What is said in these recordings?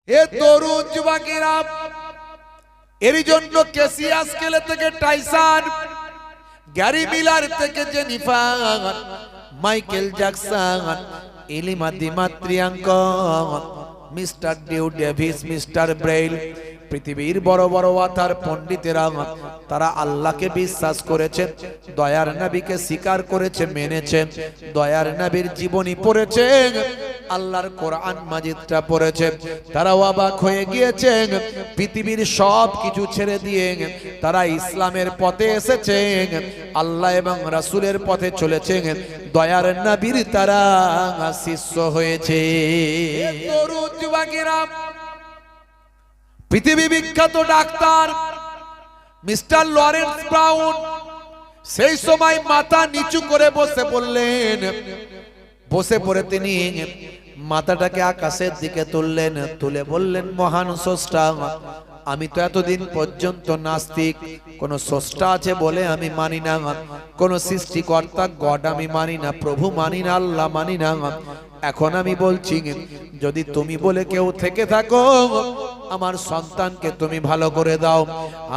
এ তরুণ যুবকেরা, এরই জন্য কেসিয়াস স্কেলে থেকে টাইসন, গ্যারি মিলার থেকে জেনিফার, মাইকেল জ্যাকসন, ইলিমা দিমাত্রিয়াঙ্ক, মিস্টার ডিউ ডেভিস, মিস্টার ব্রেইল, পৃথিবীর বড় বড় ওয়াতার পণ্ডিতেরা তারা আল্লাহকে বিশ্বাস করেছে, দয়ার নবীকে স্বীকার করেছে, মেনেছে, দয়ার নবীর জীবনী পড়েছে, আল্লাহর কোরআন মাজিদটা পড়েছে। তারা অবাক হয়ে গিয়েছে, পৃথিবীর সব কিছু ছেড়ে দিয়ে তারা ইসলামের পথে এসেছে, আল্লাহ এবং রাসূলের পথে চলেছে, দয়ার নবীর তারা শিষ্য হয়েছে। তরুণ যুবকেরা, পৃথিবী বিখ্যাত ডাক্তার মিস্টার লরেন্স ব্রাউন সেই সময় মাথা নিচু করে বসে পড়লেন। বসে পড়ে তিনি মাথাটাকে আকাশের দিকে তুললেন, তুলে বললেন, মহান স্রষ্টা, আমি তো এতদিন পর্যন্ত নাস্তিক, কোন স্রষ্টা আছে বলে আমি মানি না, কোন সৃষ্টিকর্তা গড আমি মানি না, প্রভু মানি না, আল্লাহ মানি না। এখন আমি বলছি, যদি তুমি বলে কেউ থেকে থাকো, আমার সন্তানকে তুমি ভালো করে দাও,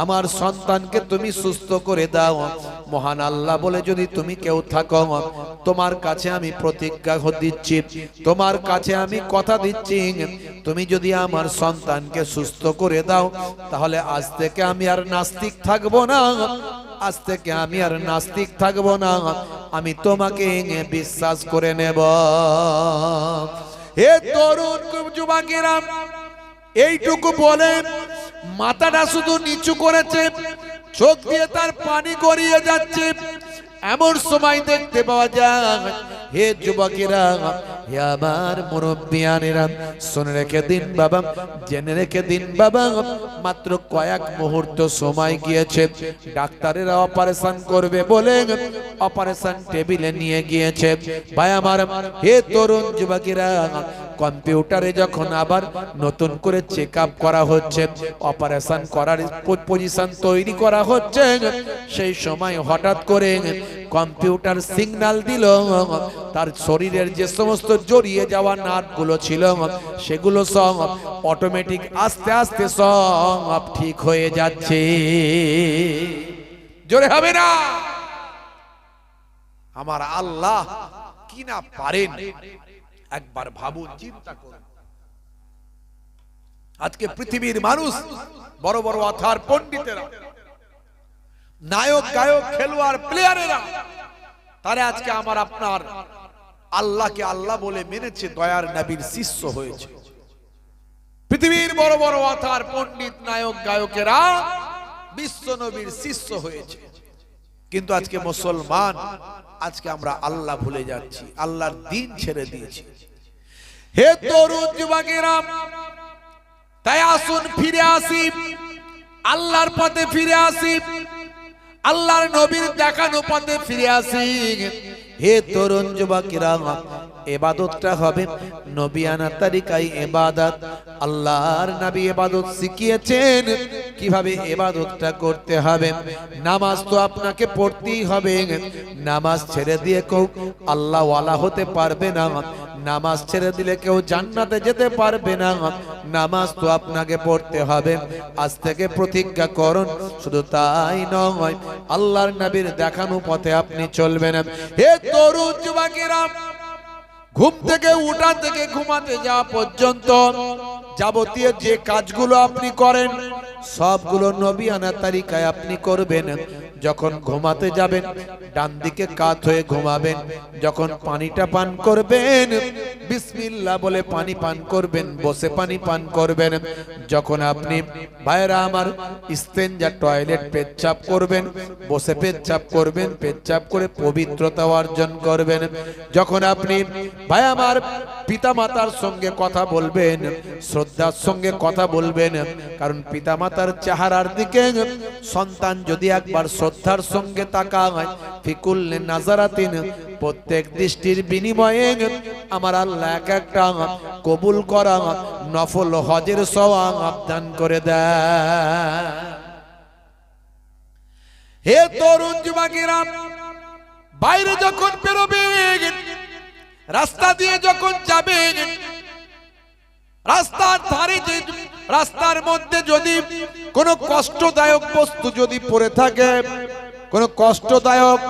আমার সন্তানকে তুমি সুস্থ করে দাও। মহান আল্লাহ বলে যদি তুমি কেউ থাকো, তোমার কাছে আমি প্রতিজ্ঞা দিচ্ছি, তোমার কাছে আমি কথা দিচ্ছি, তুমি যদি আমার সন্তানকে সুস্থ করে দাও, তাহলে আজ থেকে আমি আর নাস্তিক থাকবো না, আজ থেকে আমি আর নাস্তিক থাকবো না, আমি তোমাকে বিশ্বাস করে নেব। হে তরুণ যুবকেরা, এইটুকু বলে মাথাটা শুধু নিচু করেছে, চোখ দিয়ে তার পানি গড়িয়ে যাচ্ছে। এমন সময় দেখতে পাওয়া যায়, হে যুবকেরা, হে আমার মুরব্বিয়ানেরা, শুনে রেখে দিন বাবা, জেনে রেখে দিন বাবা, মাত্র কয়েক মুহূর্ত সময় গিয়েছে, ডাক্তারেরা অপারেশন করবে বলে অপারেশন টেবিলে নিয়ে গিয়েছে। ভাই আমার, হে তরুণ যুবকেরা, কম্পিউটারে যখন আবার নতুন করে চেক আপ করা হচ্ছে, অপারেশন করার পজিশন তৈরি করা হচ্ছে, সেই সময় হঠাৎ করে কম্পিউটার সিগন্যাল দিল, তার শরীরের যে সমস্ত জড়িয়ে যাওয়া নার্ভগুলো ছিল, সেগুলো সব অটোমেটিক আস্তে আস্তে সব ঠিক হয়ে যাচ্ছে। জোরে হবে না? আমার আল্লাহ কি না পারেন, একবার ভাবুন, চিন্তা করুন। আজকে পৃথিবীর মানুষ, বড় বড় অথার পণ্ডিতেরা, নায়ক গায়ক খেলোয়াড় প্লেয়ারেরা, তারা আজকে আমার আপনার আল্লাহকে আল্লাহ বলে মেনেছে, দয়ার নবীর শিষ্য হয়েছে। পৃথিবীর বড় বড় অথার পণ্ডিত নায়ক গায়কেরা বিশ্ব নবীর শিষ্য হয়েছে। কিন্তু আজকে মুসলমান, আজকে আমরা আল্লাহ ভুলে যাচ্ছি, আল্লাহর দ্বীন ছেড়ে দিয়েছি। হে তরুণ যুবকেরা, তাই আসুন ফিরে আসি, আল্লাহর পথে ফিরে আসি, আল্লাহর নবীর দেখানো পথে ফিরে আসি। হে তরুণ যুবকেরা, ইবাদতটা হবে নবিয়ানা তরিকায় ইবাদত। আল্লাহর নবী ইবাদত শিখিয়েছেন, কিভাবে ইবাদতটা করতে হবে। নামাজ তো আপনাকে পড়তেই হবে, নামাজ ছেড়ে দিয়ে কেউ আল্লাহ ওয়ালা হতে পারবে না, নামাজ ছেড়ে দিলে কেউ জান্নাতে যেতে পারবে না, নামাজ তো আপনাকে পড়তে হবে। আজ থেকে প্রতিজ্ঞা করুন, শুধু তাই নয়, আল্লাহর নবীর দেখানো পথে আপনি চলবেন। হে তরুণ যুবকেরা, ঘুম থেকে উঠা থেকে ঘুমাতে যাওয়া পর্যন্ত যাবতীয় যে কাজগুলো আপনি করেন, সবগুলো নবিয়ানা তরিকায় আপনি করবেন। যখন ঘুমাতে যাবেন, ডান দিকে কাত হয়ে ঘুমাবেন। যখন পানিটা পান করবেন, বিসমিল্লাহ বলে পানি পান করবেন, বসে পানি পান করবেন। যখন আপনি ভাইরা আমার ইস্তেঞ্জা টয়লেট পেচ্ছাপ করবেন, বসে পেচ্ছাপ করবেন, পেচ্ছাপ করে পবিত্রতা অর্জন করবেন। যখন আপনি ভাই আমার পিতামাতার সঙ্গে কথা বলবেন, শ্রদ্ধার সঙ্গে কথা বলবেন, কারণ পিতামাতার চেহারার দিকে সন্তান যদি একবার শ্রদ্ধার সঙ্গে তাকায়, ফিকুল্লে নাজারাতিন, প্রত্যেক দৃষ্টির বিনিময়ে আমার আল্লাহ এক একটা কবুল করা নফল হজের সওয়াব দান করে দেয়। হে তরুণ যুবকেরা, বাইরে যখন বেরোবেন, রাস্তা দিয়ে যখন যাবেন, রাস্তার ধারে রাস্তার মধ্যে যদি কোনো কষ্টদায়ক বস্তু যদি পড়ে থাকে, কোনো কষ্টদায়ক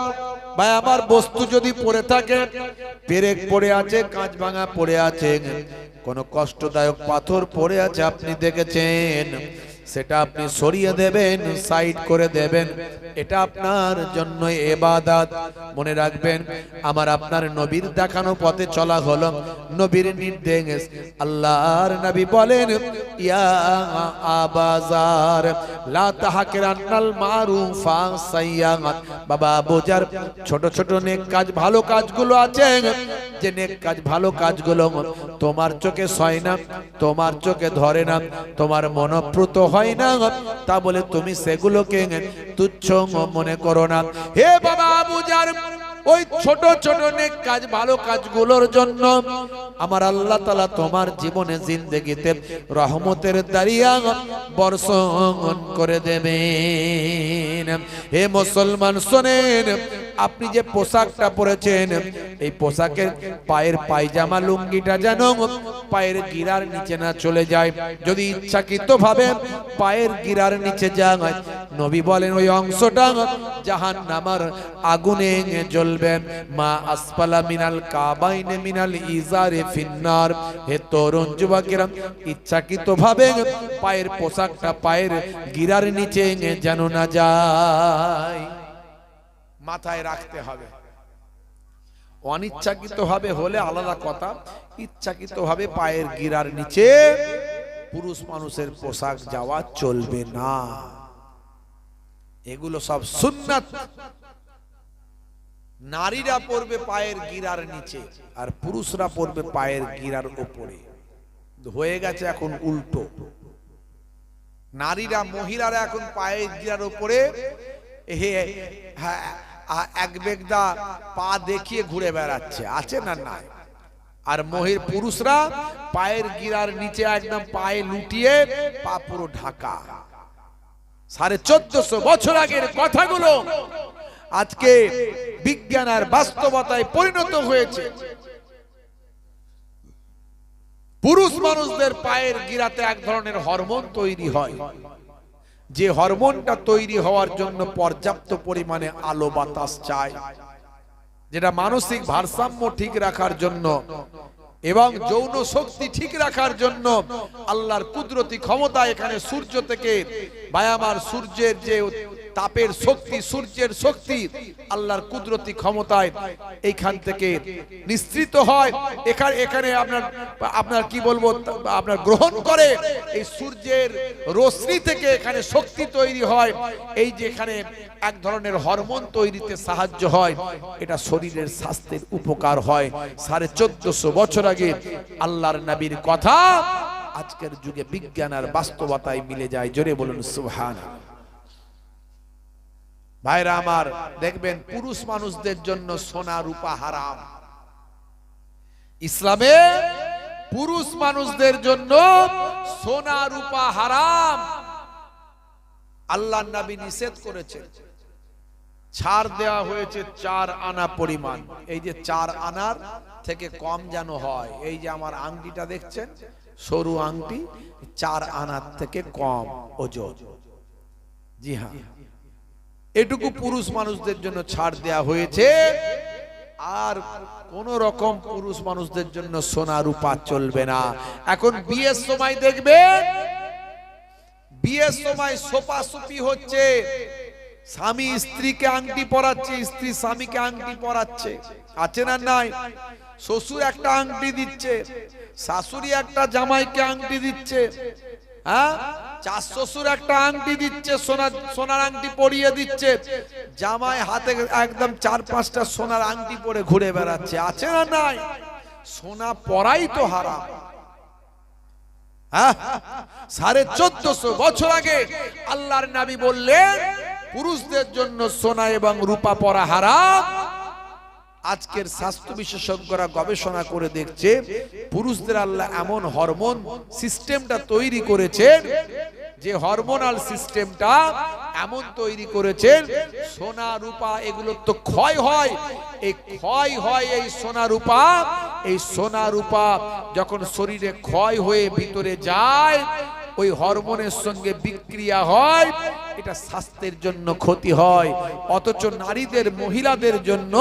ভাই আমার বস্তু যদি পড়ে থাকে, পেরেক পড়ে আছে, কাঁচ ভাঙা পড়ে আছে, কোনো কষ্টদায়ক পাথর পড়ে আছে, আপনি দেখেছেন, সেটা আপনি সরিয়ে দেবেন, সাইড করে দেবেন। এটা আপনার জন্য ইবাদত। মনে রাখবেন, আমার আপনার নবীর দেখানো পথে চলা হলো, নবীর নির্দেশ। আল্লাহর নবী বলেন, ইয়া আবাজার লা তাহকিরান্নাল মারুফা সাইয়্যাত। বাবা আবুজার, ছোট ছোট নেক কাজ, ভালো কাজগুলো আছে, যে নেক কাজ, ভালো কাজগুলো তোমার চোখে সয় না, তোমার চোখে ধরে না, তোমার মনপ্রত হয় না, তা বলে তুমি সেগুলোকে তুচ্ছ মনে করো না। হে বাবা আবুজার, ওই ছোট ছোট নেক কাজ, ভালো কাজগুলোর জন্য আমার আল্লাহ তাআলা তোমার জীবনে জিন্দেগিতে রহমতের দরিয়া বর্ষণ করে দেবেন। হে মুসলমান শোনেন, আপনি যে পোশাকটা পরেছেন, এই পোশাকের পায়ের পায়জামা লুঙ্গিটা যেন পায়ের গিরার নিচে না চলে যায়। যদি ইচ্ছাকৃতভাবে পায়ের গিরার নিচে যায়, নবী বলেন ওই অংশটা জাহান্নামের আগুনে জ্বলবে। মা আসফালা মিনাল কাবাইনে মিনাল ইজারে ফিন্নার। হে তরুণ যুবকেরা, ইচ্ছাকৃতভাবে পায়ের পোশাকটা পায়ের গিরার নিচে যেন না যায়, মাথায় রাখতে হবে। অনিচ্ছাকৃতভাবে হলে আলাদা কথা, ইচ্ছাকৃতভাবে পায়ের গিরার নিচে পুরুষ মানুষের পোশাক যাওয়া চলবে না। এগুলো সব সুন্নাত। নারীরা পরবে পায়ের গিরার নিচে, আর পুরুষরা পরবে পায়ের গিরার উপরে। হয়ে গেছে এখন উল্টো। নারীরা, মহিলারা এখন পায়ের গিরার উপরে এক বেগদা পা দেখিয়ে ঘুরে বেড়াচ্ছে, আছে না নাই? আর পুরুষরা পায়ের গিরার নিচে একদম পায়ে লুটিয়ে পা পুরো ঢাকা। 1450 বছর আগের কথাগুলো আজকে বিজ্ঞান আর বাস্তবতায় পরিণত হয়েছে। পুরুষ মানুষদের পায়ের গিরাতে এক ধরনের হরমোন তৈরি হয়, যে হরমোনটা তৈরি হওয়ার জন্য পর্যাপ্ত পরিমাণে আলো বাতাস চাই, যেটা মানসিক ভারসাম্য ঠিক রাখার জন্য এবং যৌন শক্তি ঠিক রাখার জন্য আল্লাহর কুদরতি ক্ষমতা। এখানে সূর্য থেকে বায়ামার সূর্যের যে তাপের শক্তি, সূর্যের শক্তি আল্লাহর কুদরতি ক্ষমতায় এইখান থেকে নিঃসৃত হয়। এখানে আপনার কি বলবো, আপনার গ্রহণ করে এই সূর্যের রশ্মি থেকে এখানে শক্তি তৈরি হয়। এই যে এখানে এক ধরনের হরমোন তৈরিতে সাহায্য হয়, এটা শরীরের স্বাস্থ্যের উপকার হয়। 1450 বছর আগে আল্লাহর নবীর কথা আজকের যুগে বিজ্ঞান আর বাস্তবতায় মিলে যায়। জোরে বলুন সুবহানাল্লাহ। ভাইরা আমার, দেখবেন পুরুষ মানুষদের জন্য সোনা রূপা হারাম। ইসলামে পুরুষ মানুষদের জন্য সোনা রূপা হারাম। আল্লাহর নবী নিষেধ করেছেন। ছাড় দেওয়া হয়েছে 4 আনা পরিমাণ। এই যে 4 আনার থেকে কম যেন হয়। এই যে আমার আংটিটা দেখছেন, সরু আংটি, 4 আনার থেকে কম ওজন। জি হ্যাঁ, এটুকু পুরুষ মানুষদের জন্য ছাড় দেয়া হয়েছে। আর কোন রকম পুরুষ মানুষদের জন্য সোনা রূপা চলবে না। এখন বিয়ের সময় দেখবেন, বিয়ের সময় সোপাসুপি হচ্ছে। স্বামী স্ত্রীকে আংটি পরাচ্ছে, স্ত্রী স্বামীকে আংটি পরাচ্ছে, আছে না নাই? শ্বশুর একটা আংটি দিচ্ছে, শাশুড়ি একটা জামাইকে আংটি দিচ্ছে, হ্যাঁ, চার শ্বশুর একটা আংটি দিচ্ছে, সোনার আংটি পরিয়ে দিচ্ছে, জামাই হাতে একদম 4-5টা সোনার আংটি পরে ঘুরে বেড়াচ্ছে, আছে না নাই? সোনা পরাই তো হারাম। 1450 বছর আগে আল্লাহর নবী বললেন পুরুষদের জন্য সোনা এবং রূপা পরা হারাম। আজকের স্বাস্থ্য বিশেষজ্ঞরা গবেষণা করে দেখছে পুরুষদের আল্লাহ এমন হরমোন সিস্টেমটা তৈরি করেছেন, যে হরমোনাল সিস্টেমটা এমন তৈরি করেছেন, সোনা রূপা এগুলো তো ক্ষয় হয়, এই ক্ষয় হয় এই সোনা রূপা এই সোনা রূপা যখন শরীরে ক্ষয় হয়ে ভিতরে যায়, ওই হরমোনের সঙ্গে বিক্রিয়া হয়, এটা স্বাস্থ্যের জন্য ক্ষতি হয়। অথচ নারীদের, মহিলাদের জন্য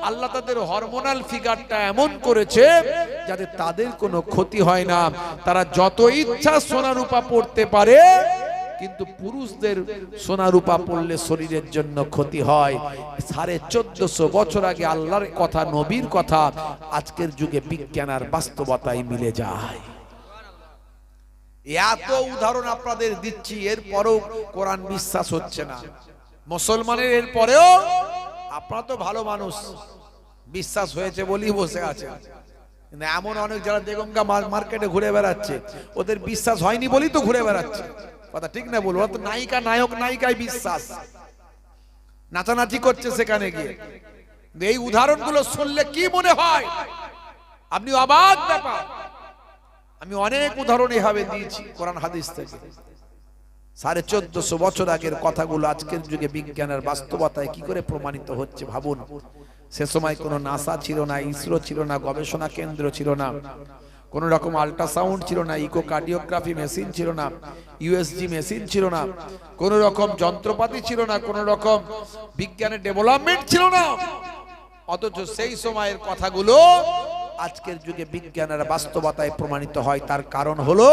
আল্লাহ তাদের হরমোনাল ফিগারটা এমন করেছে যাতে তাদের কোনো ক্ষতি হয় না। তারা যত ইচ্ছা সোনা রূপা পড়তে পারে, কিন্তু পুরুষদের সোনা রূপা পড়লে শরীরের জন্য ক্ষতি হয়। 1450 বছর আগে আল্লাহর কথা, নবীর কথা আজকের যুগে বিজ্ঞান আর বাস্তবতায় মিলে যায়। এত উদাহরণ আপনাদের দিচ্ছি, এরপরেও কোরআন বিশ্বাস হচ্ছে না মুসলমানের। এরপরেও আপনারা তো ভালো মানুষ, বিশ্বাস হয়েছে বলেই বসে আছে। কিন্তু এমন অনেক যারা দেগঙ্গা মার্কেটে ঘুরে বেড়াচ্ছে, ওদের বিশ্বাস হয়নি বলেই তো ঘুরে বেড়াচ্ছে। কথা ঠিক না বলবো? তো নায়িকা, নায়ক, নায়িকায় বিশ্বাস, নাচানাচি করছে সেখানে গিয়ে। এই উদাহরণগুলো শুনলে কি মনে হয়? আপনি অবাক ব্যাপার। আমি অনেক উদাহরণ এভাবে দিয়েছি কোরআন হাদিস থেকে। 1450 বছর আগের কথাগুলো আজকের যুগে বিজ্ঞানের বাস্তবতায় কি করে প্রমাণিত হচ্ছে ভাবুন। সে সময় কোনো নাসা ছিল না, ইসরো ছিল না, গবেষণা কেন্দ্র ছিল না, কোন রকম আল্ট্রাসাউন্ড ছিল না, ইকোকার্ডিওগ্রাফি মেশিন ছিল না, ইউএসজি মেশিন ছিল না, কোন রকম যন্ত্রপাতি ছিল না, কোন রকম বিজ্ঞানের ডেভেলপমেন্ট ছিল না। অথচ সেই সময়ের কথাগুলো আজকের যুগে বিজ্ঞানের বাস্তবতায় প্রমাণিত হয়। তার কারণ হলো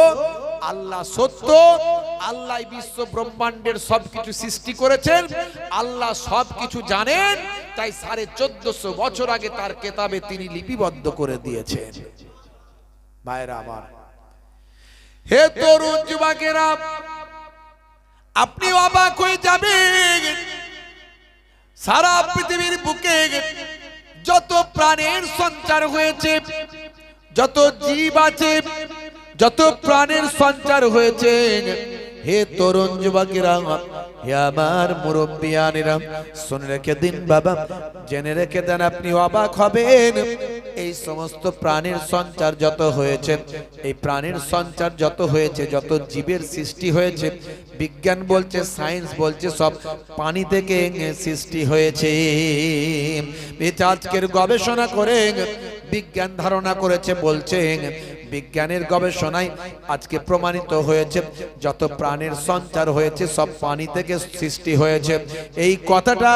আল্লাহ সত্য, আল্লাহ বিশ্ব ব্রহ্মাণ্ডের সবকিছু সৃষ্টি করেছেন, আল্লাহ সবকিছু জানেন। তাই 1450 বছর আগে তার কেতাবে তিনি লিপিবদ্ধ করে দিয়েছেন। ভাইরা আমার, হে তরুণ যুবকেরা, আপনি অবাক হয়ে যাবেন। সারা পৃথিবীর বুকে যত প্রাণের সঞ্চার হয়েছে, যত জীব আছে, যত প্রাণের সঞ্চার হয়েছে, হে তরুণ যুবকেরা, হে আমার মুরব্বিয়ানেরা, শুনে রেখে দিন বাবা, জেনে রেখে দেন, আপনি অবাক হবেন। এই সমস্ত প্রাণের সঞ্চার যত হয়েছে, এই প্রাণের সঞ্চার যত হয়েছে, যত জীবের সৃষ্টি হয়েছে, বিজ্ঞান বলছে, সায়েন্স বলছে, সব পানি থেকে সৃষ্টি হয়েছে। এটা আজকের গবেষণা করে বিজ্ঞান ধারণা করেছে, বলছেন বিজ্ঞানের গবেষণায় আজকে প্রমাণিত হয়েছে যত প্রাণের সঞ্চার হয়েছে সব পানি থেকে সৃষ্টি হয়েছে। এই কথাটা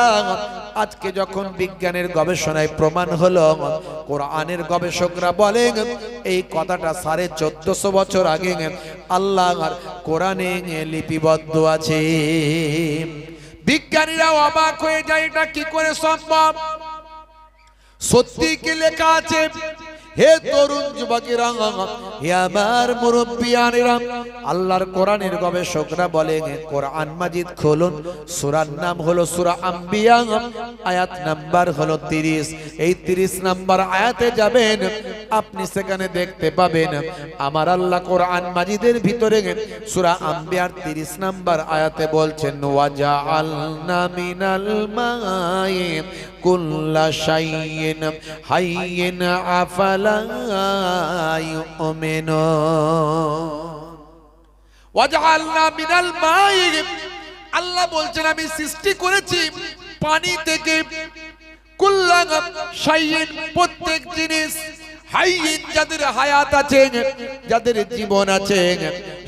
আজকে যখন বিজ্ঞানের গবেষণায় প্রমাণ হলো, কোরআনের গবেষকরা বলেন এই কথাটা 1450 বছর আগে আল্লাহর কোরআনে লিপিবদ্ধ আছে। বিজ্ঞানীরা অবাক হয়ে যায়, এটা কি করে সম্ভব? সত্যি কি লেখা আছে? হে তরুণ যুবকেরা, হে আমার মুরব্বিয়ানেরা, আল্লাহর কোরআনের গবেষকরা বলেন, কোরআন মাজিদ খুলুন, সূরার নাম হলো সূরা আম্বিয়া, আয়াত নাম্বার হলো 30। এই 30 নাম্বার আয়াতে যাবেন, আপনি সেখানে দেখতে পাবেন আমার আল্লাহ কোরআন মাজিদের ভিতরে সূরা আম্বিয়ার 30 নাম্বার আয়াতে বলছেন, ওয়াজআলনা মিনাল মাই কুল্লা শাইইন হাইয়িন আফালা ইউমিনুন। ওয়াজআলনা মিনাল মাই, আল্লাহ বলছেন আমি সৃষ্টি করেছি পানি থেকে, কুল্লা শাইইন, প্রত্যেক জিনিস, হাইয়িন, যাদের হায়াত আছে, যাদের জীবন আছে।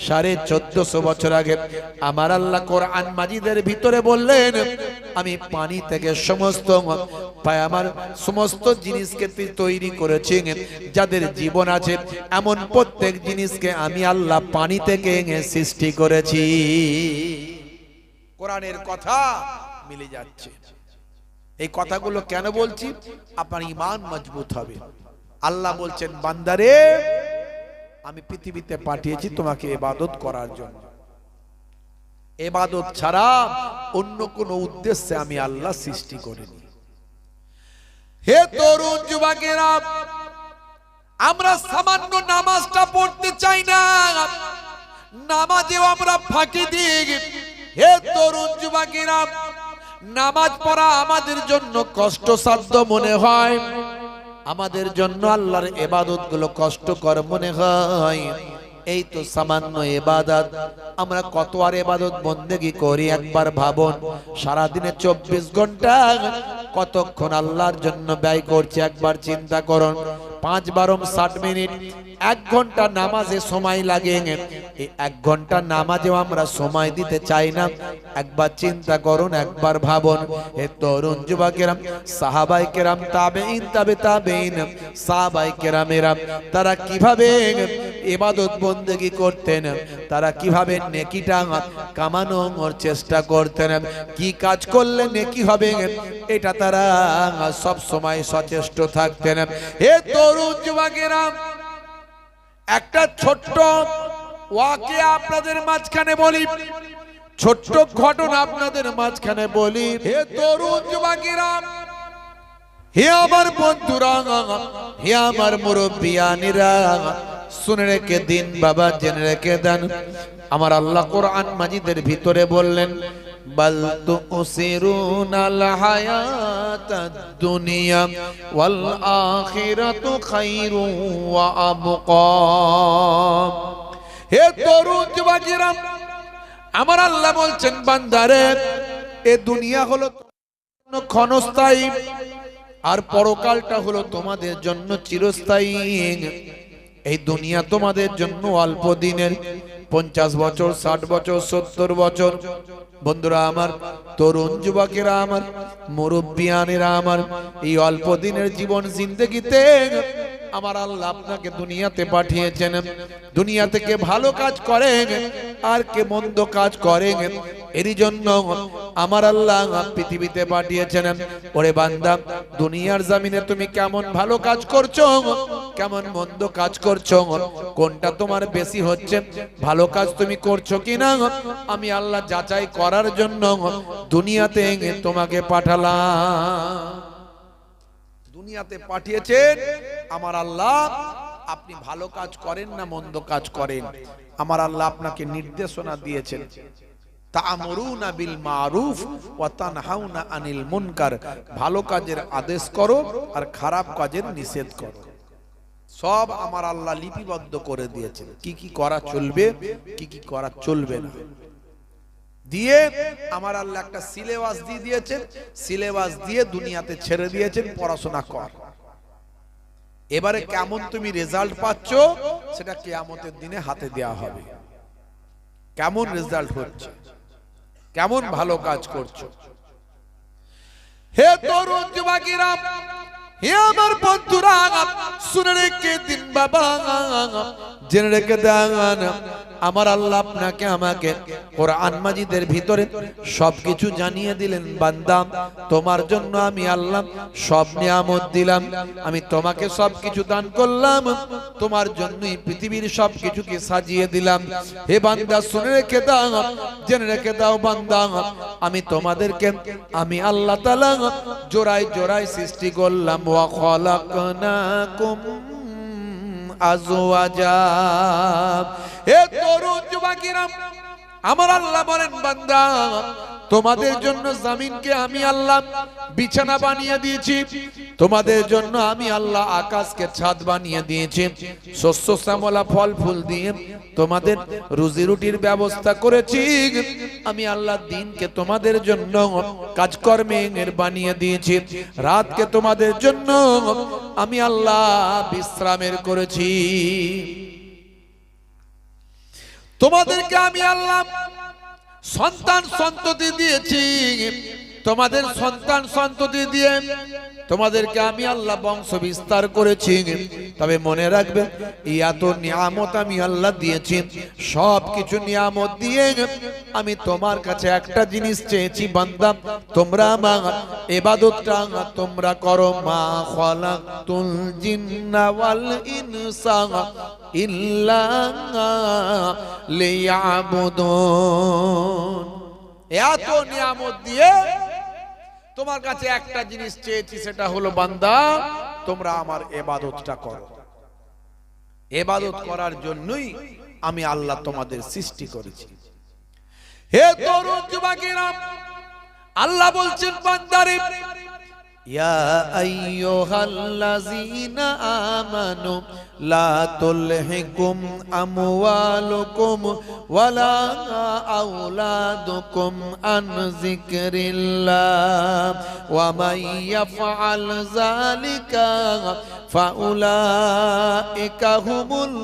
1450 বছর আগে আমার আল্লাহ কোরআন মাজিদের ভিতরে বললেন আমি পানি থেকে সমস্ত আমার সমস্ত জিনিসকে তৈরি করেছি, যাদের জীবন আছে এমন প্রত্যেক জিনিসকে আমি আল্লাহ পানি থেকে সৃষ্টি করেছি। কোরআনের কথা মিলে যাচ্ছে। এই কথাগুলো কেন বলছি? আপনার ঈমান মজবুত হবে। আল্লাহ বলছেন, বান্দারে আমি পৃথিবীতে পাঠিয়েছি তোমাকে ইবাদত করার জন্য, ইবাদত ছাড়া অন্য কোনো উদ্দেশ্যে আমি আল্লাহ সৃষ্টি করিনি। হে তরুণ যুবকেরা, আমরা সামান্য নামাজটা পড়তে চাই না, নামাজেও আমরা ফাঁকি দিই। হে তরুণ যুবকেরা, নামাজ পড়া আমাদের জন্য কষ্টসাধ্য মনে হয়, আমাদের জন্য আল্লাহর ইবাদত গুলো কষ্টকর মনে হয়। এই তো সামান্য ইবাদত, আমরা কত আর ইবাদত বন্দেগী করি একবার ভাবুন। সারা দিনে 24 ঘন্টা কতক্ষণ আল্লাহর জন্য ব্যয় করছে একবার চিন্তা করুন। 5 বারম 60 মিনিট, 1 ঘন্টা নামাজে সময় লাগে। এই 1 ঘন্টা নামাজেও আমরা সময় দিতে চাই না। একবার চিন্তা করুন, একবার ভাবুন। হে তরুণ যুবকেরা, সাহাবায়ে কেরাম, তাবেঈন, তাবে তাবেঈন, সাহাবায়ে কেরামেরা তারা কিভাবে ইবাদত বন্দেগী করতেন, তারা কিভাবে নেকিটা কামানোর চেষ্টা করতেন, কি কাজ করলে নেকি হবে এটা তারা সব সময় সচেষ্ট থাকতেন। হে তরুণ যুবকেরা, একটা ছোট্ট ওয়াকিয়া আপনাদের মাঝখানে বলি, ছোট্ট ঘটনা আপনাদের মাঝখানে বলি। হে তরুণ যুবকেরা, হে আমার বন্ধুরা, হে আমার মুরব্বিয়ানিরা, শুনে রেখে দিন বাবা, জেনে রেখে দেন। আমার আল্লাহ কোরআন মাজিদের ভিতরে বললেন, বাল তুসিরুনাল হায়াতাদ দুনিয়া ওয়াল আখিরাতু খায়রু ওয়া আবকা। হে তরুণ যুবকেরা, আমার আল্লাহ বলছেন, বান্দারে, এ দুনিয়া হলো ক্ষণস্থায়ী, আর পরকালটা হলো তোমাদের জন্য চিরস্থায়ী। এই দুনিয়া তোমাদের জন্য অল্প দিনের, 50 বছর, 60 বছর, 70 বছর। বন্ধুরা আমার, তরুণ যুবকেরা আমার, মুরব্বিয়ানেরা আমার, এই অল্প দিনের জীবন জিন্দেগিতে আমার আল্লাহ আপনাকে দুনিয়াতে পাঠিয়েছেন। দুনিয়া থেকে ভালো কাজ করেন আর কে মন্দ কাজ করেন, এরই জন্য আমার আল্লাহ পৃথিবীতে পাঠিয়েছেন। ওরে বান্দা, দুনিয়ার জমিনে তুমি কেমন ভালো কাজ করছো, কেমন মন্দ কাজ করছো, কোনটা তোমার বেশি হচ্ছে, ভালো কাজ তুমি করছো কিনা, আমি আল্লাহ যাচাই করার জন্য দুনিয়াতে তোমাকে পাঠালাম। দুনিয়াতে পাঠিয়েছেন আমার আল্লাহ। আপনি ভালো কাজ করেন না মন্দ কাজ করেন, আমার আল্লাহ আপনাকে নির্দেশনা দিয়েছেন, তা'মুরুনা বিল মারুফ ওয়া তানহাউনা আনিল মুনকার। ভালো কাজের আদেশ করো আর খারাপ কাজের নিষেধ করো। সব আমার আল্লাহ লিপিবদ্ধ করে দিয়েছেন, কি কি করা চলবে, কি কি করা চলবে না, দিয়ে আমার আল্লাহ একটা সিলেবাস দিয়ে দিয়েছেন। সিলেবাস দিয়ে দুনিয়াতে ছেড়ে দিয়েছেন, পড়াশোনা কর। এবারে কেমন তুমি রেজাল্ট পাচ্ছ সেটা কিয়ামতের দিনে হাতে দেওয়া হবে। কেমন রেজাল্ট হচ্ছে, কেমন ভালো কাজ করছো। হে তরুণ যুবকেরা, হে আমার বন্ধুরা, শুনে রেখে দিন বাবা, জেনে রেখে দেন। আমার আল্লাহ আপনাকে আমাকে কোরআন মাজিদের ভিতরে সবকিছু জানিয়ে দিলেন, বান্দা তোমার জন্য আমি আল্লাহ সব নিয়ামত দিলাম, আমি তোমাকে সবকিছু দান করলাম, তোমার জন্যই পৃথিবীর সবকিছুকে সাজিয়ে দিলাম। হে বান্দা, শুনে রেখে দাও, জেনে রেখে দাও বান্দা, আমি তোমাদেরকে আমি আল্লাহ তাআলা জোড়ায় জোড়ায় সৃষ্টি করলাম। ওয়া খালাকনাকুম আজওয়াজা। হে তরুণ যুবকেরা, আমার আল্লাহ বলেন, বান্দা তোমাদের জন্য জমিনকে আমি আল্লাহ বিছানা বানিয়ে দিয়েছি, তোমাদের জন্য আমি আল্লাহ আকাশকে ছাদ বানিয়ে দিয়েছি, শস্য শ্যামলা ফল ফুল দিয়ে তোমাদের রুজি রুটির ব্যবস্থা করেছি। আমি আল্লাহ দিনকে তোমাদের জন্য কাজকর্মের বানিয়ে দিয়েছি, রাতকে তোমাদের জন্য আমি আল্লাহ বিশ্রামের করেছি। তোমাদেরকে আমি আল্লাহ সন্তান সন্ততি দিয়েছি, তোমাদের সন্তান সন্ততি দিয়ে তোমাদেরকে আমি আল্লাহ বংশ বিস্তার করেছি। তবে মনে রাখবে, এত নিয়ামত আমি আল্লাহ দিয়েছি, সব কিছু নিয়ামত দিয়ে আমি তোমার কাছে একটা জিনিস চেয়েছি, বান্দা তোমরা আমার ইবাদতটা তোমরা করো। মা খালাকতুল জিন্না ওয়াল ইনসা ইল্লা লিয়াবুদুন। এত নিয়ামত দিয়ে তোমার কাছে একটা জিনিস চেয়েছি, সেটা হলো বান্দা তোমরা আমার ইবাদতটা করো। ইবাদত করার জন্যই আমি আল্লাহ তোমাদের সৃষ্টি করেছি। হে তরুণ যুবকেরা, আল্লাহ বলছেন, বান্দারে ইয়া আইয়ুহাল্লাযীনা আমানু লা তুলহিকুম আমওয়ালুকুম ওয়ালা আওলাদুকুম আন যিকরিল্লাহ ওয়া মান ইয়াফআল যালিকা ফাউলাইকা হুমুল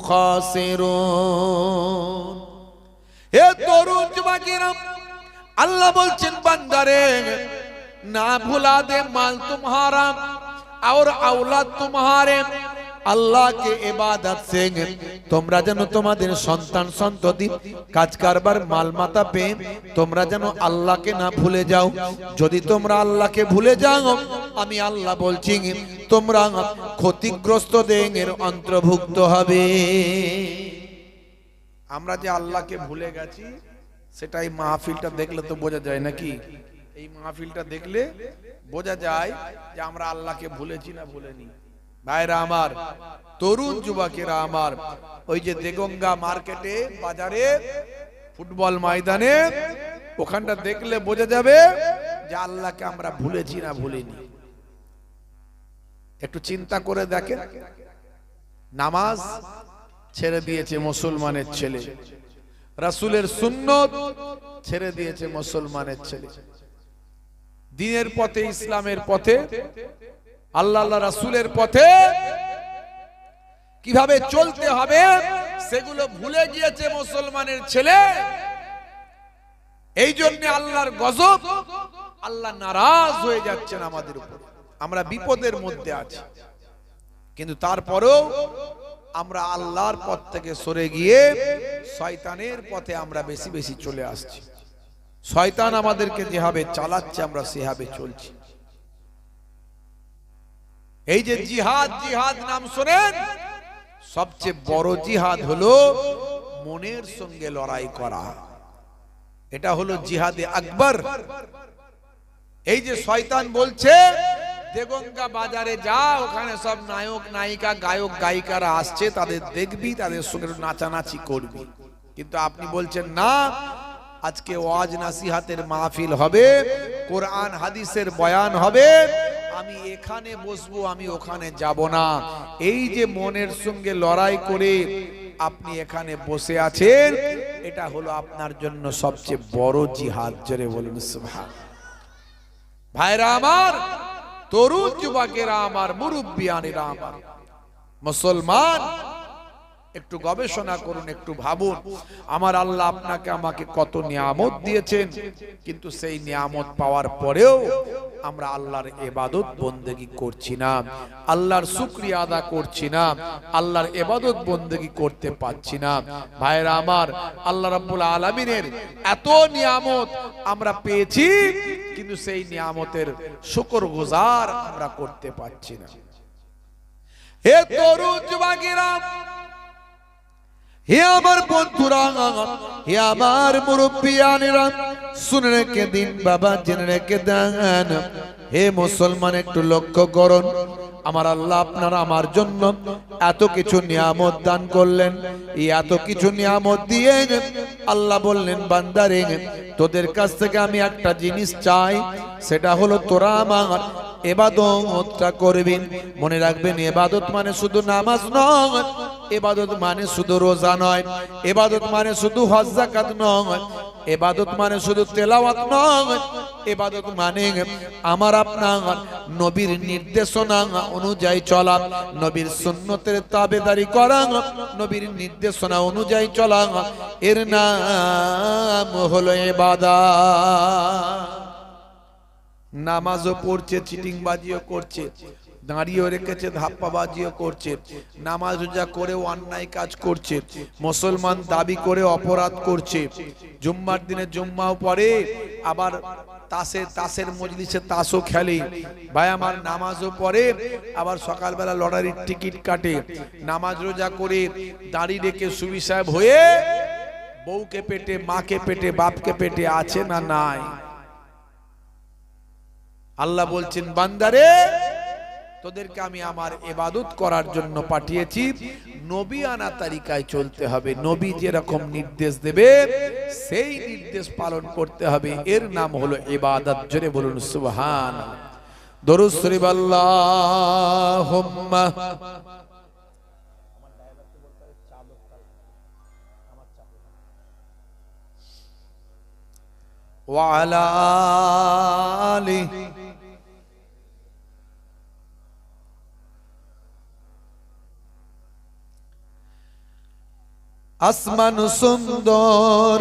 খাসিরুন। হে তরুণ যুবকেরা, আল্লাহ বলছেন বান্দারে ना भुला दे माल तुम्हारा और औलाद तुम्हारे अल्लाह के इबादत से তোমরা যেন তোমাদের সন্তান সন্ততি কাজ কারবার মালমাতা পেয়ে তোমরা যেন আল্লাহকে না ভুলে যাও। যদি তোমরা আল্লাহকে ভুলে যাও, আমি আল্লাহ বলছি তোমরা ক্ষতিগ্রস্তদের অন্তর্ভুক্ত হবে। আমরা যে আল্লাহকে ভুলে গেছি সেটাই মাহফিলটা দেখলে তো বোঝা যায় নাকি? এই মাহফিলটা দেখলে বোঝা যায় যে আমরা আল্লাহকে ভুলেছি না ভুলেনি। ভাইরা আমার, তরুণ যুবকেরা আমার, ওই যে দেগঙ্গা মার্কেটে বাজারে ফুটবল ময়দানে ওখানটা দেখলে বোঝা যাবে যে আল্লাহকে আমরা ভুলেছি না ভুলিনি। একটু চিন্তা করে দেখেন, নামাজ ছেড়ে দিয়েছে মুসলমানের ছেলে, রাসূলের সুন্নত ছেড়ে দিয়েছে মুসলমানের ছেলে, দ্বীনের পথে ইসলামের পথে আল্লাহ রাসূলের পথে কিভাবে চলতে হবে সেগুলো ভুলে গিয়েছে মুসলমানের ছেলে। এই জন্য আল্লাহর গজব, আল্লাহ নারাজ হয়ে যাচ্ছেন আমাদের উপর। আমরা বিপদের মধ্যে আছি, কিন্তু তারপরেও আমরা আল্লাহর পথ থেকে সরে গিয়ে শয়তানের পথে আমরা বেশি বেশি চলে আসছি। শয়তান আমাদেরকে যেভাবে চালাচ্ছে আমরা সেভাবে চলছি। এই যে জিহাদ, জিহাদ নাম শোনেন, সবচেয়ে বড় জিহাদ হলো মনের সঙ্গে লড়াই করা। এটা হলো জিহাদে আকবর। এই যে শয়তান বলছে দেগঙ্গা বাজারে যা, ওখানে সব নায়ক নায়িকা গায়ক গায়িকারা আসছে, তাদের দেখবি, তাদের সঙ্গে নাচানাচি করবি। কিন্তু আপনি বলছেন না, আজকে ওয়াজ নাসিহাতের মাহফিল হবে, কোরআন হাদিসের বয়ান হবে, আমি এখানে বসবো, আমি ওখানে যাব না। এই যে মনের সঙ্গে লড়াই করে আপনি এখানে বসে আছেন, এটা হলো আপনার জন্য সবচেয়ে বড় জিহাদ। জোরে বলুন সুবহানাল্লাহ। ভাইরা আমার, তরুণ যুবকেরা আমার, মুরব্বিয়ানেরা আমার, মুসলমান একটু গবেষণা করুন, একটু ভাবুন, আমার আল্লাহ আপনাকে আমাকে কত নিয়ামত দিয়েছেন, কিন্তু সেই নিয়ামত পাওয়ার পরেও আমরা আল্লাহর ইবাদত বন্দেগী করছি না, আল্লাহর শুকরিয়া আদা করছি না, আল্লাহর ইবাদত বন্দেগী করতে পারছি না। ভাইরা আমার, আল্লাহ রাব্বুল আলামিনের এত নিয়ামত আমরা পেয়েছি, কিন্তু সেই নিয়ামতের শুকরগুজার আমরা করতে পারছি না। হে তরুণ যুবকেরা, হে আমার বন্ধুরা, হে আমার মুরব্বিয়ানেরা, শুনে রেখে দিন বাবা, জেনে রেখে দেন। হে মুসলমান, একটু লক্ষ্য করুন, আমার আল্লাহ আপনার আমার জন্য এত কিছু নিয়ামত দান করলেন। এই এত কিছু নিয়ামত দিয়ে আল্লাহ বললেন, বান্দারে তোদের কাছ থেকে আমি একটা জিনিস চাই, সেটা হলো তোরা আমার ইবাদতটা করবেন। মনে রাখবেন, ইবাদত মানে শুধু নামাজ নয়, ইবাদত মানে শুধু রোজা নয়, ইবাদত মানে শুধু হজ যাকাত নয়, ইবাদত মানে শুধু তেলাওয়াত নয়, ইবাদত মানে আমার আপনার নবীর নির্দেশনা অনুযায়ী চলা, নবীর সুন্নতের তাবেদারি করা, নবীর নির্দেশনা অনুযায়ী চলা, এর নাম হলো ইবাদত। নামাজও পড়ছে, চিটিংবাজিও করছে, দাঁড়িয়েও রেখেছে, ধাপ্পাবাজিও করছে, নামাজ রোজা করেও অন্যায় কাজ করছে, মুসলমান দাবি করে অপরাধ করছে, জুম্মার দিনে জুম্মাও পড়ে, আবার তাসের মজলিসে তাসও খেলে। ভাই আমার, নামাজও পড়ে, আবার সকালবেলা লটারির টিকিট কাটে, নামাজ রোজা করে দাঁড়ি রেখে সুবি সাহেব হয়ে বউকে পেটে, মাকে পেটে, বাপকে পেটে আছে না নাই? আল্লাহ বলছেন, বান্দারে তোদেরকে আমি আমার ইবাদত করার জন্য পাঠিয়েছি, নবী আনা তারিকায় চলতে হবে, নবী যেরকম নির্দেশ দেবে সেই নির্দেশ পালন করতে হবে, এর নাম হলো ইবাদত। জোরে বলুন সুবহানাল্লাহ। দরুদ শরীফ আল্লাহুম্মা ওয়া আলা আলি আসমান সুন্দর,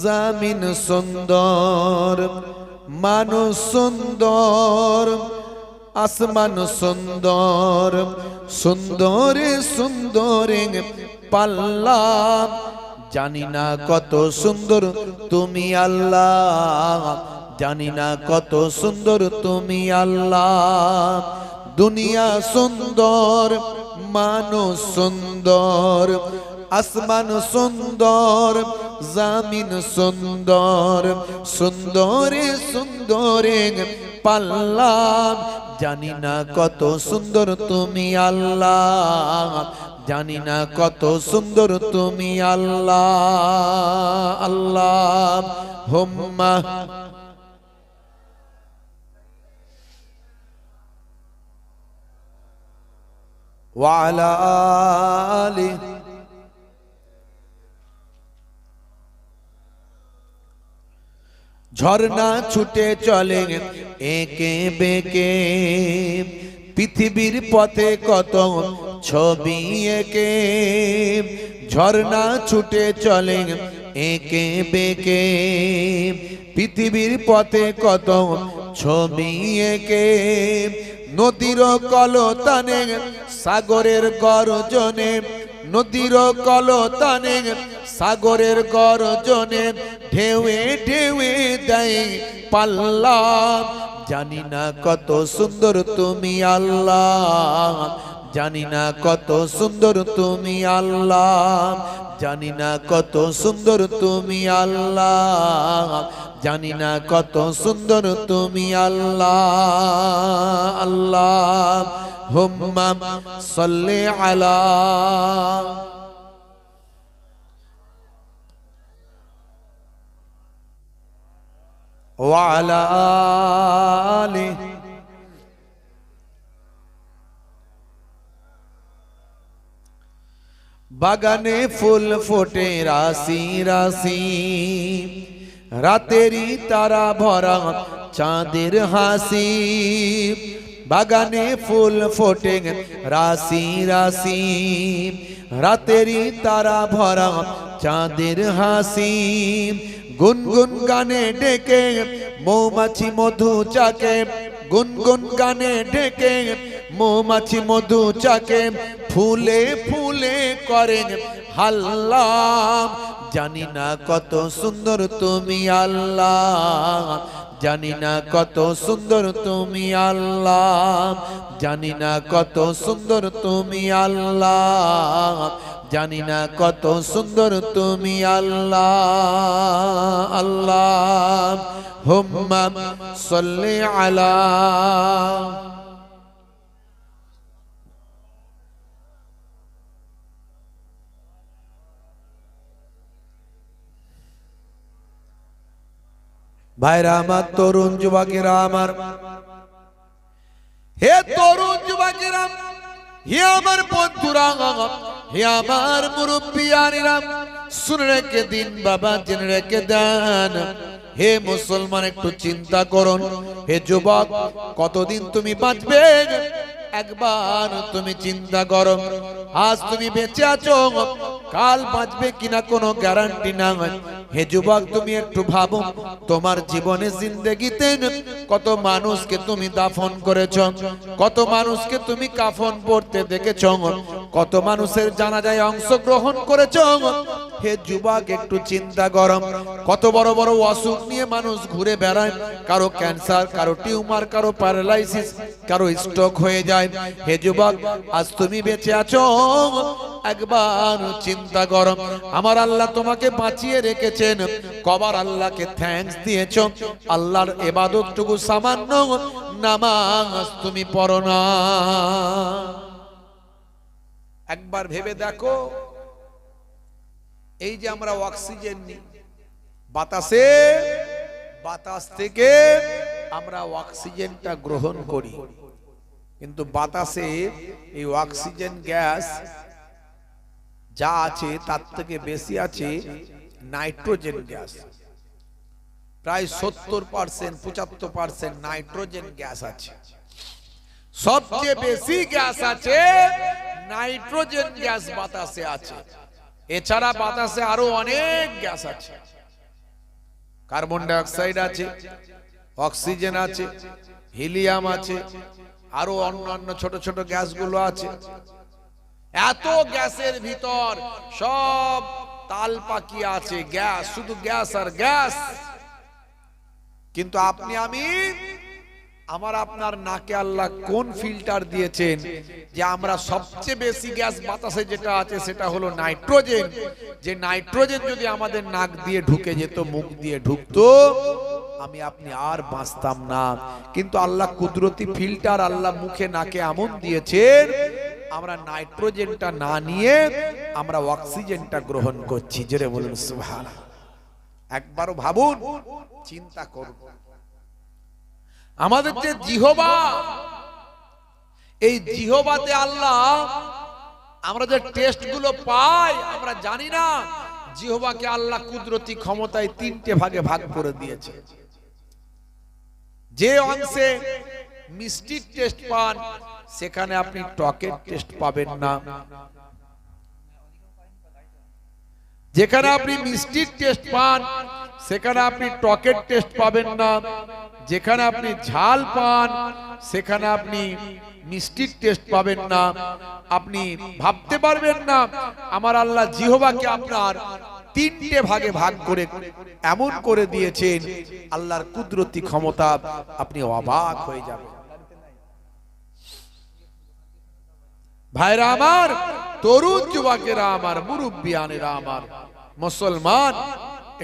জমিন সুন্দর, মানুষ সুন্দর, আসমান সুন্দর, সুন্দর সুন্দর পাল্লা, জানি না কত সুন্দর তুমি আল্লাহ, জানি না কত সুন্দর তুমি আল্লাহ। দুনিয়া সুন্দর, মানুষ সুন্দর, আসমান সুন্দর, জমিন সুন্দর, সুন্দর সুন্দর পাল্লা, জানি না কত সুন্দর তুমি আল্লাহ, জানি না কত সুন্দর তুমি আল্লাহ। আল্লাহুম্মা ওয়া আলা আলি ঝর্ণা ছুটে চলে একে বেঁকে, পৃথিবীর পথে কত ছবি এঁকে, ঝর্ণা ছুটে চলে একে বেঁকে, পৃথিবীর পথে কত ছবি এঁকে, নদীর কলতানে সাগরের গর্জনে, নদীর কলতানে সাগরের গর্জনে, ঢেউয়ে ঢেউয়ে দেয় পাল্লা, জানি না কত সুন্দর তুমি আল্লাহ, জানি না কত সুন্দর তুমি আল্লাহ, জানি না কত সুন্দর তুমি আল্লাহ, জানি না কত সুন্দর তুমি আল্লাহ। আল্লাহুম্মা সাল্লি আলা ওয়া আলা আলি বাগানে ফুল ফোটে রাশি রাশি, রাতেরই তারা ভরা চাঁদের হাসি, বাগানে ফুল ফোটে রাশি রাশি, রাতেরই তারা ভরা চাঁদের হাসি, গুনগুন গানে ডেকে মৌমাছি মধু চাকে, গুনগুন গানে ডেকে মৌমাছি মধু চাকে, ফুলে ফুলে করে হাল্লা, জানি না কত সুন্দর তুমি আল্লাহ, জানি না কত সুন্দর তুমি আল্লাহ, জানি না কত সুন্দর তুমি আল্লাহ, জানি না কত সুন্দর তুমি আল্লাহ। আল্লাহুম্মা সাল্লি আলা ভাইরা আমার, তরুণ যুবকেরা আমার, হে তরুণ যুবকেরা, হে আমার বন্ধুরা, হে আমার মুরব্বিয়ানেরা, শুনে রেখে দিন বাবা, জেনে রেখে দেন। হে মুসলমান, একটু চিন্তা করুন। হে যুবক, কতদিন তুমি বাঁচবে একবার তুমি চিন্তা করো। আজ তুমি বেঁচে আছো, কাল বাঁচবে কিনা কোনো গ্যারান্টি না। হে যুবক, তুমি একটু ভাবো, তোমার জীবনে জিন্দেগিতে কত মানুষকে তুমি দাফন করেছ, কত মানুষকে তুমি কাফন পরতে দেখেছ, কত মানুষের জানাজায় অংশগ্রহণ করেছ। হে যুবক, একটু চিন্তা করো, কত বড় বড় অসুখ নিয়ে মানুষ ঘুরে বেড়ায়, কারো ক্যান্সার, কারো টিউমার, কারো প্যারালাইসিস, কারো স্ট্রোক হয়ে যায়। হে যুবক, আজ তুমি বেঁচে আছো, একবার চিন্তা করো, আমার আল্লাহ তোমাকে বাঁচিয়ে রেখেছেন, কবার আল্লাহকে থ্যাঙ্কস দিয়েছ। আল্লাহর ইবাদতটুকু সামান্য নামাজ তুমি পড়ো না। একবার ভেবে দেখো, এই যে আমরা অক্সিজেন নিই বাতাসে, বাতাস থেকে আমরা অক্সিজেনটা গ্রহণ করি, কিন্তু বাতাসে এই অক্সিজেন গ্যাস যা আছে তার থেকে বেশি আছে নাইট্রোজেন গ্যাস। প্রায় 70% 75% নাইট্রোজেন গ্যাস আছে। সবচেয়ে বেশি গ্যাস আছে নাইট্রোজেন গ্যাস বাতাসে আছে। এছাড়া বাতাসে আরো অনেক গ্যাস আছে, কার্বন ডাই অক্সাইড আছে, অক্সিজেন আছে, হিলিয়াম আছে, আরো অন্যান্য ছোট ছোট গ্যাসগুলো আছে। এত গ্যাসের ভিতর সব তাল পাকিয়ে আছে গ্যাস, শুধু গ্যাস আর গ্যাস। কিন্তু আপনি আমি, আমার আপনার নাকে আল্লাহ কোন ফিল্টার দিয়েছেন যে আমরা সবচেয়ে বেশি গ্যাস বাতাসে যেটা আছে সেটা হলো নাইট্রোজেন। যে নাইট্রোজেন যদি আমাদের নাক দিয়ে ঢুকে যেত, মুখ দিয়ে ঢুকতো, আমি আপনি আর বাঁচতাম না। কিন্তু আল্লাহ কুদরতি ফিল্টার আল্লাহ মুখে নাকে এমন দিয়েছেন, আমরা নাইট্রোজেনটা না নিয়ে আমরা অক্সিজেনটা গ্রহণ করছি। জোরে বলুন সুবহানাল্লাহ। একবারও ভাবুন, চিন্তা করুন, আমাদের যে জিহবা, এই জিহবাতে আল্লাহ আমরা যে টেস্ট গুলো পাই আমরা জানি না। জিহবাকে আল্লাহ কুদরতি ক্ষমতায় 3টে ভাগে ভাগ করে দিয়েছে। যে অংশে মিষ্টির টেস্ট পান সেখানে আপনি টকের টেস্ট পাবেন না। যেখানে আপনি মিষ্টির টেস্ট পান সেখানে আপনি টকের টেস্ট পাবেন না। যেখানে আপনি ঝাল পান সেখানে আপনি মিষ্টির টেস্ট পাবেন না। আপনি ভাবতে পারবেন না আমার আল্লাহ জিহবাকে আপনার 3টে ভাগে ভাগ করে এমন করে দিয়েছেন, আল্লাহর কুদরতি ক্ষমতা, আপনি অবাক হয়ে যাবেন। ভাইরা আমার, তরুণ যুবকেরা আমার, মুরব্বিয়ানেরা আমার, মুসলমান,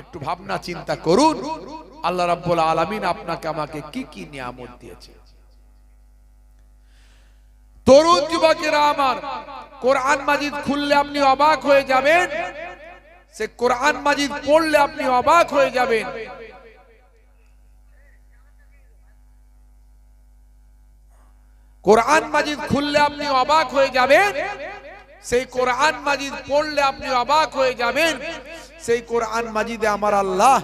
একটু ভাবনা চিন্তা করুন আল্লাহ রাব্বুল আলামিন আপনাকে আমাকে কি কি নিয়ামত দিয়েছে। তরুণ যুবকেরা আমার, কোরআন মাজিদ খুললে আপনি অবাক হয়ে যাবেন, সে কোরআন মাজিদ পড়লে আপনি অবাক হয়ে যাবেন। কোরআন মাজিদ খুললে আপনি অবাক হয়ে যাবেন, সেই কোরআন মাজিদ পড়লে আপনি অবাক হয়ে যাবেন। সেই কোরআন মাজিদে আমার আল্লাহ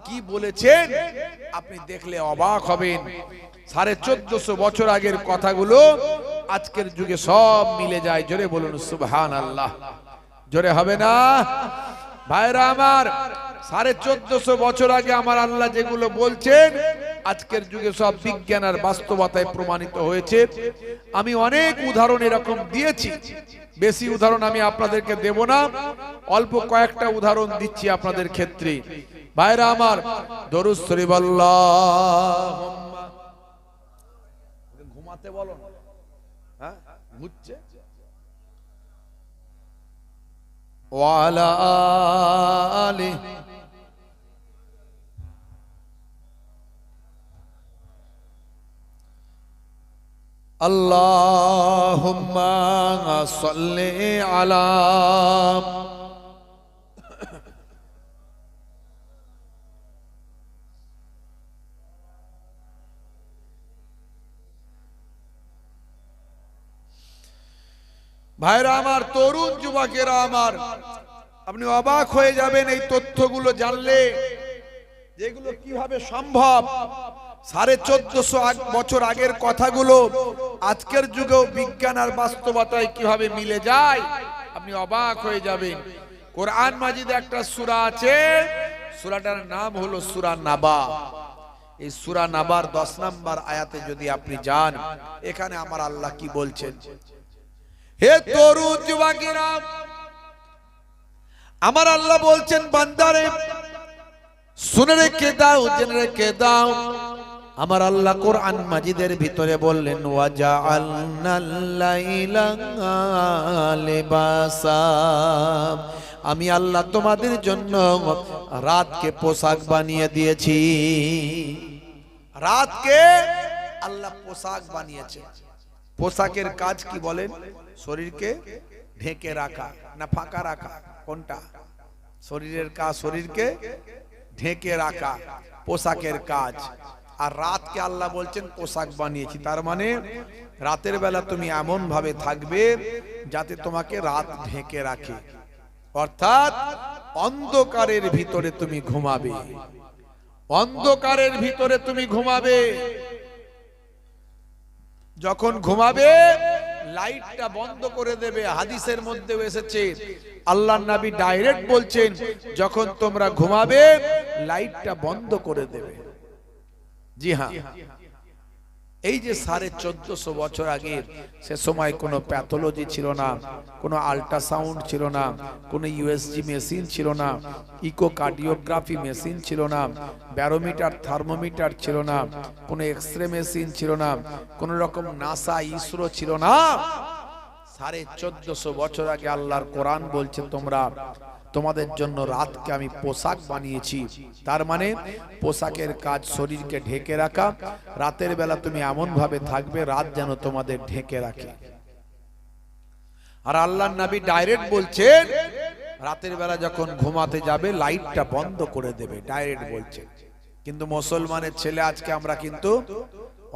কি বলেছেন আপনি দেখলে অবাক হবেন। 1450 বছর আগের কথাগুলো আজকের যুগে সব মিলে যায়। জোরে বলুন সুবহানাল্লাহ। জোরে হবে না ভাইরা আমার? 1450 বছর আগে আমার আল্লাহ যেগুলো বলছেন আজকের যুগে সব বিজ্ঞান আর বাস্তবতায় প্রমাণিত হয়েছে। আমি অনেক উদাহরণ এরকম দিয়েছি, বেশি উদাহরণ আমি আপনাদেরকে দেব না, অল্প কয়েকটা উদাহরণ দিচ্ছি আপনাদের ক্ষেত্রে। ভাইরা আমার, দরুদ শরীফ আল্লাহুম্মা, ঘুমাতে বলো না, হ্যাঁ ঘুরছে, ওয়া আলা আলিহি আল্লাহুম্মা সাল্লি আলা ভাইরা আমার, তরুণ যুবকেরা আমার, আপনি অবাক হয়ে যাবেন এই তথ্যগুলো জানলে, যেগুলো কিভাবে সম্ভব। 1450 বছর আগের কথাগুলো আজকের যুগেও বিজ্ঞান আর বাস্তবতায় কিভাবে মিলে যায় আপনি অবাক হয়ে যাবেন। কোরআন মাজিদে একটা সূরা আছে, সূরাটার নাম হলো সূরা নাবা। এই সূরা নাবার 10 নম্বর আয়াতে যদি আপনি যান, এখানে আমার আল্লাহ কি বলছেন, হে তরুণ যুবকেরা, আমার আল্লাহ বলছেন বান্দারে শুনে রেখে দাও, জেনে রেখে দাও। আমার আল্লাহ কোরআন মাজিদের ভিতরে বললেন ওয়াজআলনাল লাইলা লিবাসা, আমি আল্লাহ তোমাদের জন্য রাতকে পোশাক বানিয়ে দিয়েছি। রাতকে আল্লাহ পোশাক বানিয়েছে। পোশাকের কাজ কি বলেন? শরীরকে ঢেকে রাখা না ফাঁকা রাখা? কোনটা? শরীরের কাজ শরীরকে ঢেকে রাখা পোশাকের কাজ। আর রাতকে আল্লাহ বলছেন পোশাক বানিয়েছি। তার মানে রাতের বেলা তুমি এমন ভাবে থাকবে যাতে তোমাকে রাত ঢেকে রাখে, অর্থাৎ অন্ধকারের ভিতরে তুমি ঘুমাবে, অন্ধকারের ভিতরে তুমি ঘুমাবে। যখন ঘুমাবে লাইটটা বন্ধ করে দেবে। হাদিসের মধ্যেও এসেছে, আল্লাহর নবী ডাইরেক্ট বলছেন, যখন তোমরা ঘুমাবে লাইটটা বন্ধ করে দেবে। জি হ্যাঁ, এই যে 1450 বছর আগে, সে সময় কোনো প্যাথোলজি ছিল না, কোনো আল্ট্রাসাউন্ড ছিল না, কোনো ইউএসজি মেশিন ছিল না, ইকোকার্ডিওগ্রাফি মেশিন ছিল না, ব্যারোমিটার থার্মোমিটার ছিল না, কোনো এক্সরে মেশিন ছিল না, কোনো রকম নাসা ইসরো ছিল না। 1450 বছর আগে আল্লাহর কোরআন বলছে, তোমাদের জন্য রাতকে আমি পোশাক বানিয়েছি। তার মানে পোশাকের কাজ শরীরকে ঢেকে রাখা। রাতের বেলা তুমি এমন ভাবে থাকবে রাত যেন তোমাদের ঢেকে রাখে। আর আল্লাহর নবী ডাইরেক্ট বলছেন, রাতের বেলা যখন ঘুমাতে যাবে লাইটটা বন্ধ করে দেবে, ডাইরেক্ট বলছে। কিন্তু মুসলমানের ছেলে আজকে আমরা কিন্তু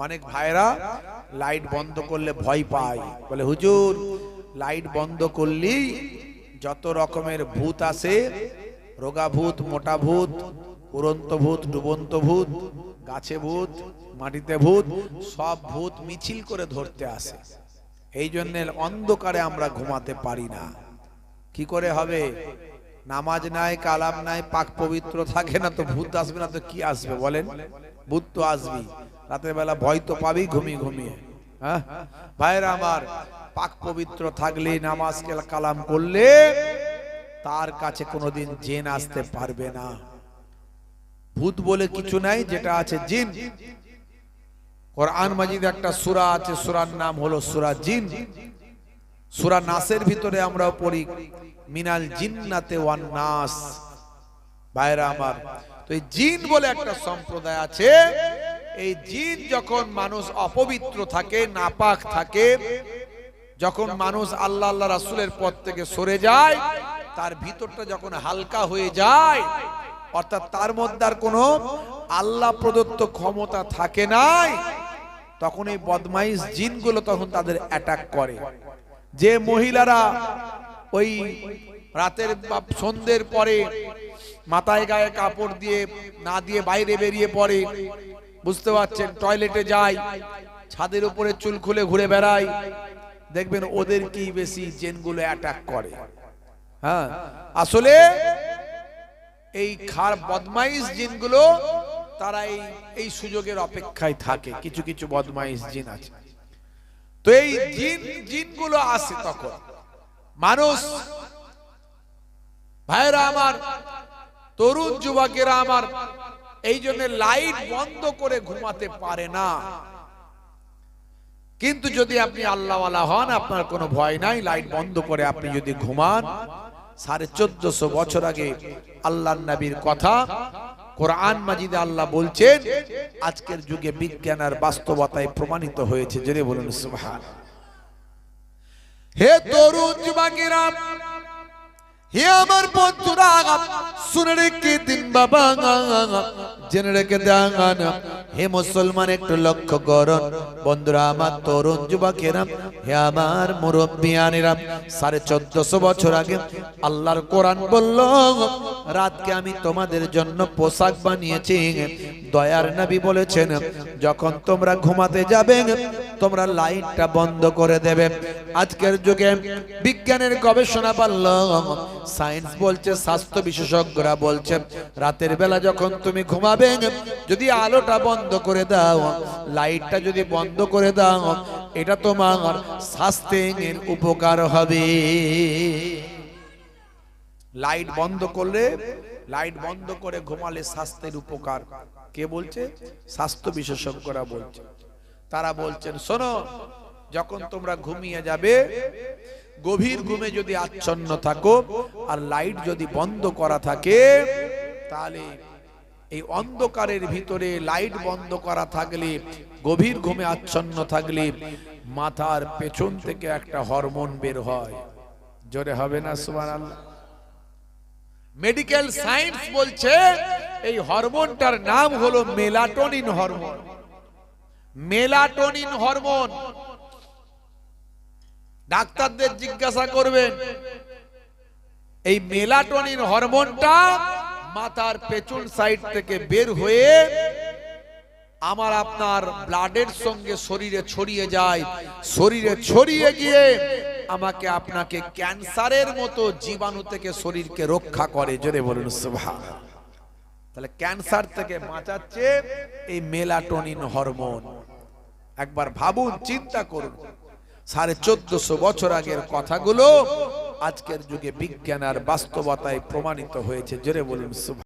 অনেক ভাইরা লাইট বন্ধ করলে ভয় পায়, বলে হুজুর লাইট বন্ধ করলেই যত রকমের ভূত আছে, রোগা ভূত, মোটা ভূত, উড়ন্ত ভূত, ডুবন্ত ভূত, গাছে ভূত, মাটিতে ভূত, সব ভূত মিছিল করে ধরতে আসে। এই জন্য অন্ধকারে আমরা ঘুমাতে পারি না। কি করে হবে? নামাজ নাই, কালাম নাই, পাক পবিত্র থাকে না তো ভূত আসবে না তো কি আসবে বলেন? ভূত তো আসবি, রাতের বেলা ভয় তো পাবি ঘুমিয়ে ঘুমিয়ে। হ্যাঁ ভাইরা আমার, পাক পবিত্র থাকলে, নামাজ কালাম করলে তার কাছে কোনোদিন জিন আসতে পারবে না। ভূত বলে কিছু নাই, যেটা আছে জিন। কোরআন মাজিদ একটা সূরা আছে, সূরার নাম হলো সূরা জিন। সূরা নাসের ভিতরে আমরা পড়ি মিনাল জিন্নাতে ওয়ান নাস। ভাইরা আমার, তো এই জিন বলে একটা সম্প্রদায় আছে। এই জিন যখন মানুষ অপবিত্র থাকে, নাপাক থাকে, যখন মানুষ আল্লাহ আল্লাহ রাসূলের পথ থেকে সরে যায়, তার ভিতরটা যখন হালকা হয়ে যায়, অর্থাৎ তার মধ্যে আর কোনো আল্লাহ প্রদত্ত ক্ষমতা থাকে নাই, তখন এই বদমাইশ জিনগুলো তখন তাদের অ্যাটাক করে। যে মহিলারা ওই রাতের সন্ধ্যের পরে মাথায় গায়ে কাপড় দিয়ে না দিয়ে বাইরে বেরিয়ে পড়ে, বুঝতে পারছেন, টয়লেটে যায়, ছাদের উপরে চুল খুলে ঘুরে বেড়ায়, দেখবেন ওদের কি বেশি জিনগুলো অ্যাটাক করে। হ্যাঁ, আসলে এই বদমাইশ জিনগুলো তারা এই সুযোগের অপেক্ষায় থাকে। কিছু কিছু বদমাইশ জিন আছে। তো এই জিনগুলো আসে তখন মানুষ, ভাইরা আমার, তরুণ যুবকেরা আমার, এই জন্য লাইট বন্ধ করে ঘুমাতে পারে না। কিন্তু যদি আপনি আল্লাহওয়ালা হন, আপনার কোনো ভয় নাই, লাইট বন্ধ করে আপনি যদি ঘুমান। 1450 বছর আগে আল্লাহর নবীর কথা, কোরআন মাজিদে আল্লাহ বলছেন, আজকের যুগে বিজ্ঞান আর বাস্তবতায় প্রমাণিত হয়েছে। জেনে বলুন সুবহানাল্লাহ। হে তরুণ যুবকেরা, হে আমার বন্ধুরা, শুনে রেখে দিন বাবা, জেনে রেখে দেন। হে মুসলমান, একটু লক্ষ্য করুন বন্ধুরা আমার, তরুণ যুবকেরা, হে আমার মুরব্বিয়ানেরা, 1450 বছর আগে আল্লাহর কোরআন বলল, রাতকে আমি তোমাদের জন্য পোশাক বানিয়েছি। দয়ার নবী বলেছেন, যখন তোমরা ঘুমাতে যাবে তোমরা লাইটটা বন্ধ করে দেবে। আজকের যুগে বিজ্ঞানের গবেষণা বলল, সায়েন্স বলছে, স্বাস্থ্য বিশেষজ্ঞরা বলছে, রাতের বেলা যখন তুমি ঘুমাবে, যদি আলোটা বন্ধ করে দাও, লাইটটা যদি বন্ধ করে দাও, এটা তোমার স্বাস্থ্যের উপকার হবে। লাইট বন্ধ করলে, লাইট বন্ধ করে ঘুমালে স্বাস্থ্যের উপকার। কে বলছে? স্বাস্থ্য বিশেষজ্ঞরা বলছে। তারা বলছেন, শোনো, যখন তোমরা ঘুমিয়ে যাবে, গভীর ঘুমে যদি আচ্ছন্ন থাকো আর লাইট যদি বন্ধ করা থাকে, তাহলে এই অন্ধকারের ভিতরে লাইট বন্ধ করা থাকলে, গভীর ঘুমে আচ্ছন্ন থাকলে, মাথার পেছন থেকে একটা হরমোন বের হয়। জোরে হবে না সুবহানাল্লাহ? মেডিকেল সায়েন্স বলছে এই হরমোনটার নাম হলো মেলাটোনিন হরমোন। Melatonin hormone. ডাক্তারদের জিজ্ঞাসা করবেন এই মেলাটোনিন হরমোনটা মাথার পেছন সাইড থেকে বের হয়ে আমার আপনার ব্লাডের সঙ্গে শরীরে ছড়িয়ে যায়, শরীরে ছড়িয়ে গিয়ে আমাকে আপনাকে ক্যান্সারের মতো জীবাণু থেকে শরীরকে রক্ষা করে। জোরে বলুন সুবহানাল্লাহ। তাহলে ক্যান্সার থেকে বাঁচাচ্ছে এই মেলাটোনিন হরমোন। একবার ভাবুন, চিন্তা করুন, 1450 বছর আগের কথাগুলো আজকের যুগে বিজ্ঞান আর বাস্তবতায় প্রমাণিত হয়েছে। জোরে বলুন সুবহানাল্লাহ।